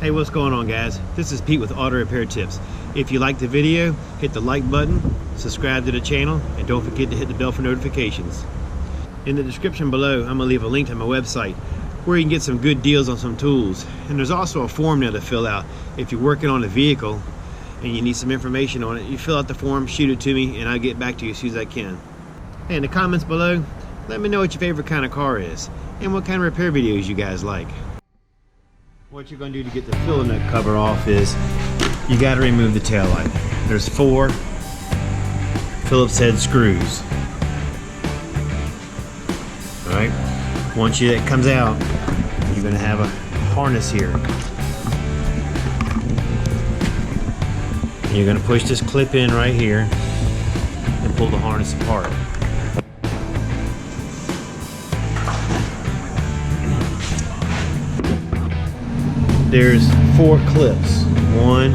Hey, what's going on, guys? This is Pete with Auto Repair Tips. If you like the video, hit the like button, subscribe to the channel, and don't forget to hit the bell for notifications. In the description below, I'm gonna leave a link to my website where you can get some good deals on some tools. And there's also a form there to fill out. If you're working on a vehicle and you need some information on it, you fill out the form, shoot it to me, and I'll get back to you as soon as I can. Hey, in the comments below, let me know what your favorite kind of car is and what kind of repair videos you guys like. What you're going to do to get the filler nut cover off is you got to remove the tail light. There's 4 Phillips head screws. Alright, once it comes out, you're going to have a harness here. And you're going to push this clip in right here and pull the harness apart. There's 4 clips. 1,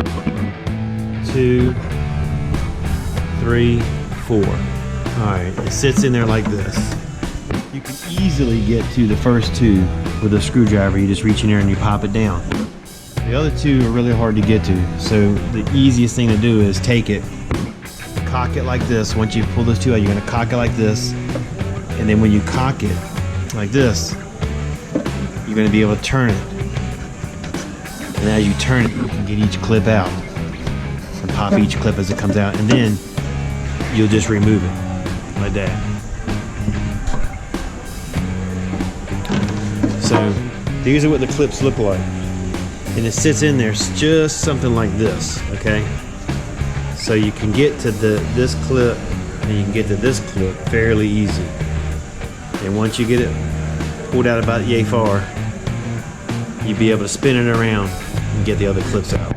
2, 3, 4. Alright, it sits in there like this. You can easily get to the first 2 with a screwdriver. You just reach in there and you pop it down. The other 2 are really hard to get to, so the easiest thing to do is take it, cock it like this. Once you pull those 2 out, you're going to cock it like this, and then when you cock it like this, you're going to be able to turn it. And as you turn it, you can get each clip out and pop each clip as it comes out, and then you'll just remove it like that. So these are what the clips look like, and it sits in there just something like this. Okay, so you can get to this clip and you can get to this clip fairly easy, and once you get it pulled out about yay far, you'll be able to spin it around and get the other clips out.